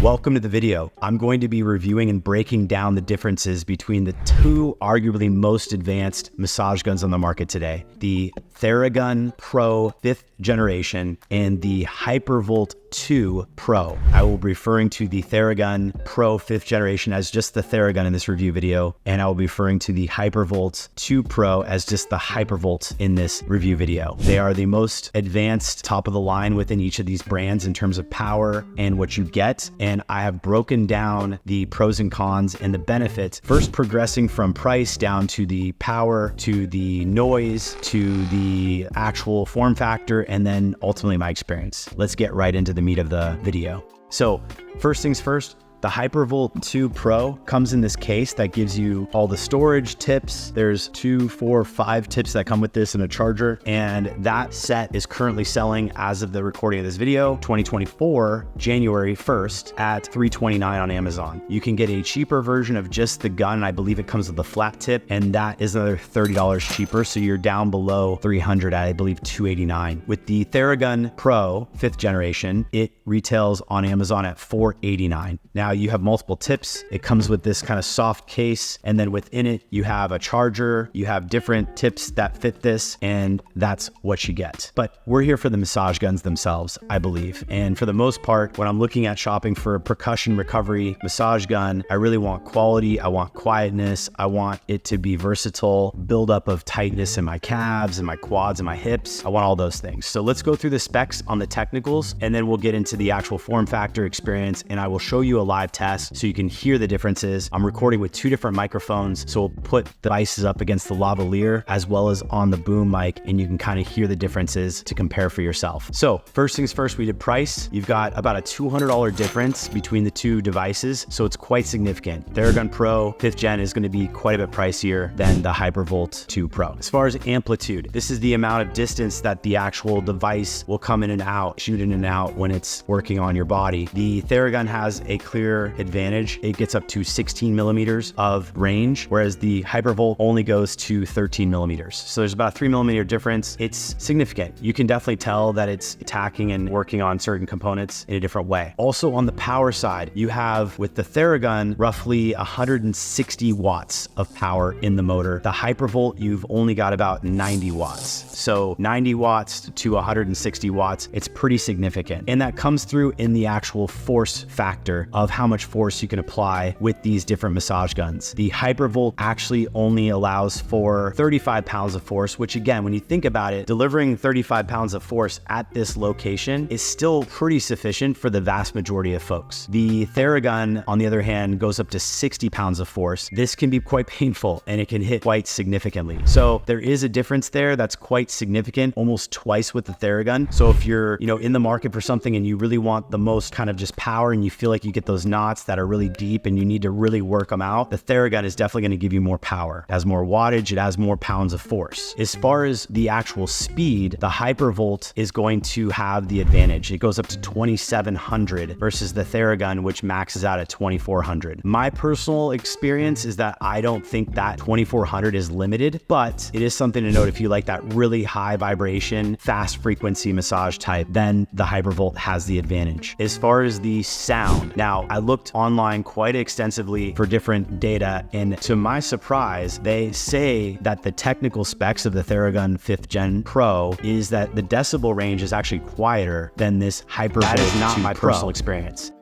Welcome to the video. I'm going to be reviewing and breaking down the differences between the two arguably most advanced massage guns on the market today, the TheraGun Pro 5th generation and the Hypervolt 2 Pro. I will be referring to the TheraGun Pro 5th generation as just the TheraGun in this review video, and I will be referring to the Hypervolt 2 Pro as just the Hypervolt in this review video. They are the most advanced, top of the line within each of these brands in terms of power and what you get, and I have broken down the pros and cons and the benefits, first progressing from price down to the power, to the noise, to the actual form factor, and then ultimately my experience. Let's get right into the meat of the video. So first things first, the Hypervolt 2 Pro comes in this case that gives you all the storage tips. There's 2, 4, 5 tips that come with this and a charger. And that set is currently selling as of the recording of this video, 2024, January 1st at $329 on Amazon. You can get a cheaper version of just the gun. I believe it comes with a flat tip, and that is another $30 cheaper. So you're down below $300 at, I believe, $289. With the TheraGun Pro 5th generation, it retails on Amazon at $489. Now you have multiple tips. It comes with this kind of soft case, and then within it, you have a charger, you have different tips that fit this, and that's what you get. But we're here for the massage guns themselves, I believe. And for the most part, when I'm looking at shopping for a percussion recovery massage gun, I really want quality, I want quietness, I want it to be versatile, buildup of tightness in my calves and my quads and my hips. I want all those things. So let's go through the specs on the technicals, and then we'll get into the actual form factor experience, and I will show you a live test so you can hear the differences. I'm recording with 2 different microphones, so we'll put the devices up against the lavalier as well as on the boom mic, and you can kind of hear the differences to compare for yourself. So first things first, we did price. You've got about a $200 difference between the two devices, so it's quite significant. TheraGun Pro 5th gen is going to be quite a bit pricier than the Hypervolt 2 Pro. As far as amplitude, this is the amount of distance that the actual device will come in and out, shoot in and out when it's working on your body. The TheraGun has a clear advantage. It gets up to 16 millimeters of range, whereas the Hypervolt only goes to 13 millimeters. So there's about a 3 millimeter difference. It's significant. You can definitely tell that it's attacking and working on certain components in a different way. Also on the power side, you have with the TheraGun roughly 160 watts of power in the motor. The Hypervolt, you've only got about 90 watts. So 90 watts to 160 watts, it's pretty significant. And that comes through in the actual force factor of how much force you can apply with these different massage guns. The Hypervolt actually only allows for 35 pounds of force, which again, when you think about it, delivering 35 pounds of force at this location is still pretty sufficient for the vast majority of folks. The TheraGun, on the other hand, goes up to 60 pounds of force. This can be quite painful and it can hit quite significantly. So there is a difference there that's quite significant, almost twice with the TheraGun. So if you're, in the market for something and you really want the most kind of just power and you feel like you get those knots that are really deep and you need to really work them out, the TheraGun is definitely going to give you more power. It has more wattage, it has more pounds of force. As far as the actual speed, the Hypervolt is going to have the advantage. It goes up to 2,700 versus the TheraGun, which maxes out at 2,400. My personal experience is that I don't think that 2,400 is limited, but it is something to note if you like that really high vibration, fast frequency massage type, then the Hypervolt has the advantage. As far as the sound, now I looked online quite extensively for different data, and to my surprise, they say that the technical specs of the TheraGun 5th Gen Pro is that the decibel range is actually quieter than this Hypervolt. That is not my personal experience.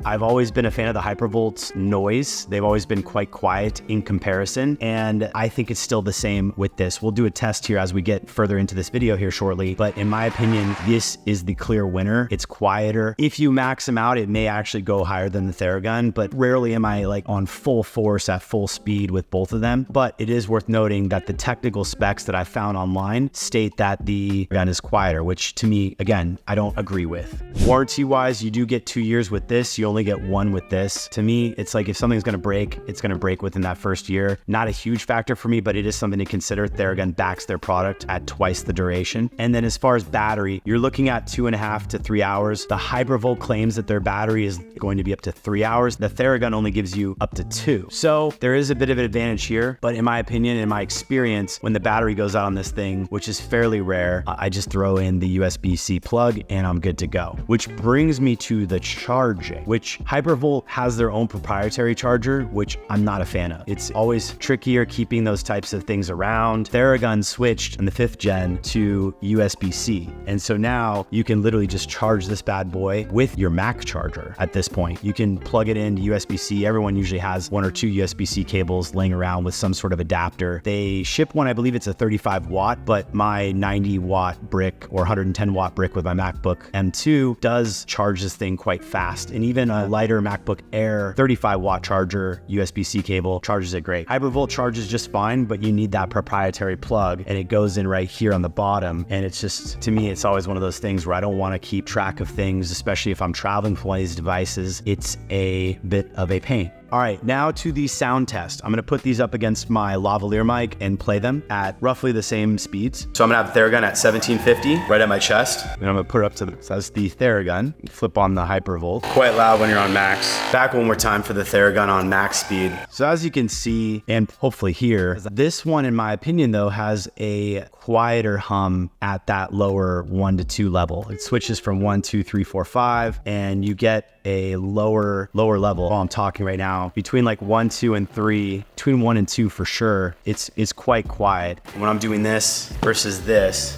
I've always been a fan of the Hypervolt's noise. They've always been quite quiet in comparison, and I think it's still the same with this. We'll do a test here as we get further into this video here shortly, but in my opinion, this is the clear winner. It's quieter. If you max them out, it may actually go higher than the TheraGun, but rarely am I like on full force at full speed with both of them. But it is worth noting that the technical specs that I found online state that the gun is quieter, which to me, again, I don't agree with. Warranty-wise, you do get 2 years with this. You only get one with this. To me, it's like if something's gonna break, it's gonna break within that first year. Not a huge factor for me, but it is something to consider. TheraGun backs their product at twice the duration. And then as far as battery, you're looking at 2.5 to 3 hours. The Hypervolt claims that their battery is going to be up to 3 hours. The TheraGun only gives you up to 2. So there is a bit of an advantage here, but in my opinion, in my experience, when the battery goes out on this thing, which is fairly rare, I just throw in the USB-C plug and I'm good to go. Which brings me to the charging, which Hypervolt has their own proprietary charger, which I'm not a fan of. It's always trickier keeping those types of things around. TheraGun switched in the 5th gen to USB-C. And so now you can literally just charge this bad boy with your Mac charger at this point. You can plug it into USB-C. Everyone usually has 1 or 2 USB-C cables laying around with some sort of adapter. They ship one, I believe it's a 35 watt, but my 90 watt brick or 110 watt brick with my MacBook M2 does charge this thing quite fast. And even a lighter MacBook Air 35 watt charger, USB-C cable, charges it great. Hypervolt charges just fine, but you need that proprietary plug and it goes in right here on the bottom. And it's just, to me, it's always one of those things where I don't want to keep track of things, especially if I'm traveling with one of these devices. It's a bit of a pain. All right, now to the sound test. I'm gonna put these up against my lavalier mic and play them at roughly the same speeds. So I'm gonna have the TheraGun at 1750 right at my chest. And I'm gonna put it up to the, so that's the TheraGun. Flip on the Hypervolt. Quite loud when you're on max. Back one more time for the TheraGun on max speed. So as you can see, and hopefully hear, this one, in my opinion though, has a quieter hum at that lower 1 to 2 level. It switches from 1, 2, 3, 4, 5, and you get a lower level. While I'm talking right now, between like 1, 2, and 3, between 1 and 2 for sure, it's quite quiet. When I'm doing this versus this,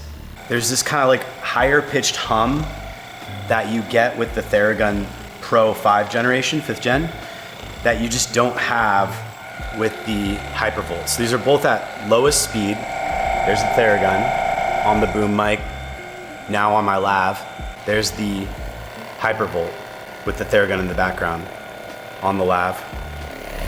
there's this kind of like higher pitched hum that you get with the TheraGun Pro 5th generation, 5th gen, that you just don't have with the Hypervolt. So these are both at lowest speed. There's the TheraGun on the boom mic. Now on my lav, there's the Hypervolt with the TheraGun in the background on the lav,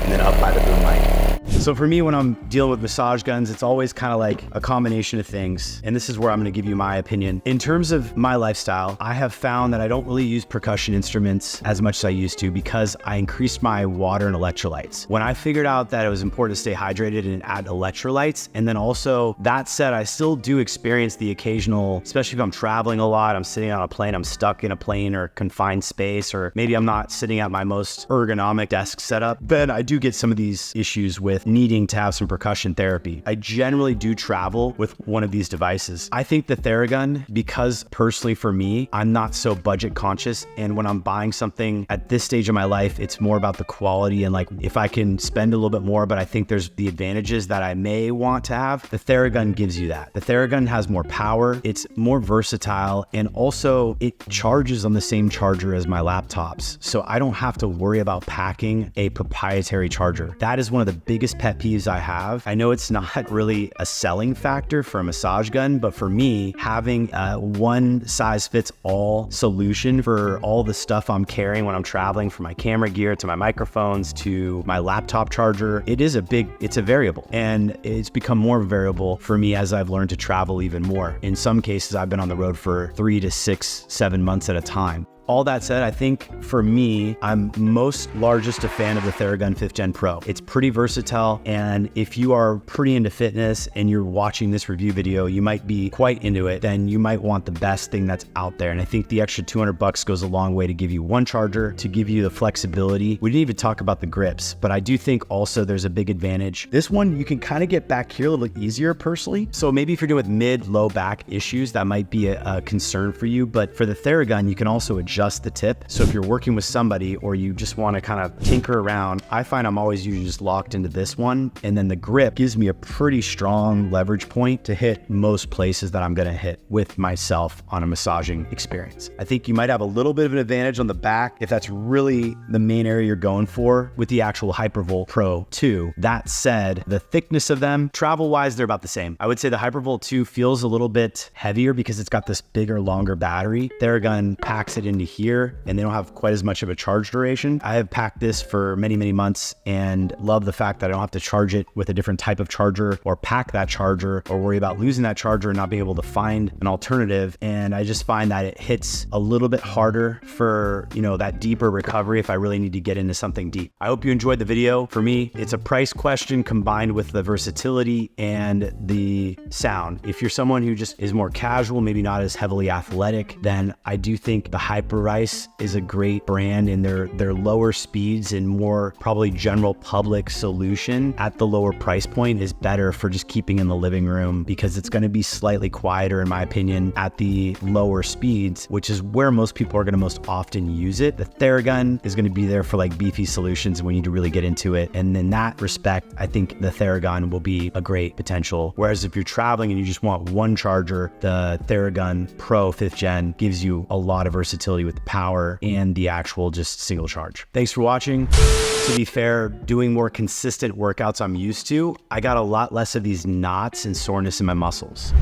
and then up by the boom mic. So for me, when I'm dealing with massage guns, it's always kind of like a combination of things. And this is where I'm gonna give you my opinion. In terms of my lifestyle, I have found that I don't really use percussion instruments as much as I used to because I increased my water and electrolytes. When I figured out that it was important to stay hydrated and add electrolytes, and then also, that said, I still do experience the occasional, especially if I'm traveling a lot, I'm sitting on a plane, I'm stuck in a plane or confined space, or maybe I'm not sitting at my most ergonomic desk setup, then I do get some of these issues with needing to have some percussion therapy. I generally do travel with one of these devices. I think the TheraGun, because personally for me, I'm not so budget conscious, and when I'm buying something at this stage of my life, it's more about the quality and like if I can spend a little bit more, but I think there's the advantages that I may want to have, the TheraGun gives you that. The TheraGun has more power, it's more versatile, and also it charges on the same charger as my laptops. So I don't have to worry about packing a proprietary charger. That is one of the biggest pet peeves I have. I know it's not really a selling factor for a massage gun, but for me, having a one size fits all solution for all the stuff I'm carrying when I'm traveling, from my camera gear to my microphones to my laptop charger, it's a variable, and it's become more variable for me as I've learned to travel even more. In some cases, I've been on the road for 3 to 6, 7 months at a time. All that said, I think for me, I'm most largest a fan of the TheraGun 5th Gen Pro. It's pretty versatile, and if you are pretty into fitness and you're watching this review video, you might be quite into it, then you might want the best thing that's out there. And I think the extra $200 goes a long way to give you one charger, to give you the flexibility. We didn't even talk about the grips, but I do think also there's a big advantage. This one, you can kind of get back here a little easier personally. So maybe if you're dealing with mid-low back issues, that might be a concern for you. But for the TheraGun, you can also adjust the tip. So if you're working with somebody or you just want to kind of tinker around, I find I'm always usually just locked into this one. And then the grip gives me a pretty strong leverage point to hit most places that I'm going to hit with myself on a massaging experience. I think you might have a little bit of an advantage on the back if that's really the main area you're going for with the actual Hypervolt Pro 2. That said, the thickness of them, travel-wise, they're about the same. I would say the Hypervolt 2 feels a little bit heavier because it's got this bigger, longer battery. TheraGun packs it into here, and they don't have quite as much of a charge duration. I have packed this for many, many months and love the fact that I don't have to charge it with a different type of charger or pack that charger or worry about losing that charger and not being able to find an alternative. And I just find that it hits a little bit harder for, you know, that deeper recovery if I really need to get into something deep. I hope you enjoyed the video. For me, it's a price question combined with the versatility and the sound. If you're someone who just is more casual, maybe not as heavily athletic, then I do think the Hypervolt is a great brand in their lower speeds and more probably general public solution at the lower price point is better for just keeping in the living room, because it's going to be slightly quieter in my opinion at the lower speeds, which is where most people are going to most often use it. The TheraGun is going to be there for like beefy solutions when you need to really get into it. And in that respect, I think the TheraGun will be a great potential. Whereas if you're traveling and you just want one charger, the TheraGun Pro 5th Gen gives you a lot of versatility with the power and the actual just single charge. Thanks for watching. To be fair, doing more consistent workouts I'm used to, I got a lot less of these knots and soreness in my muscles.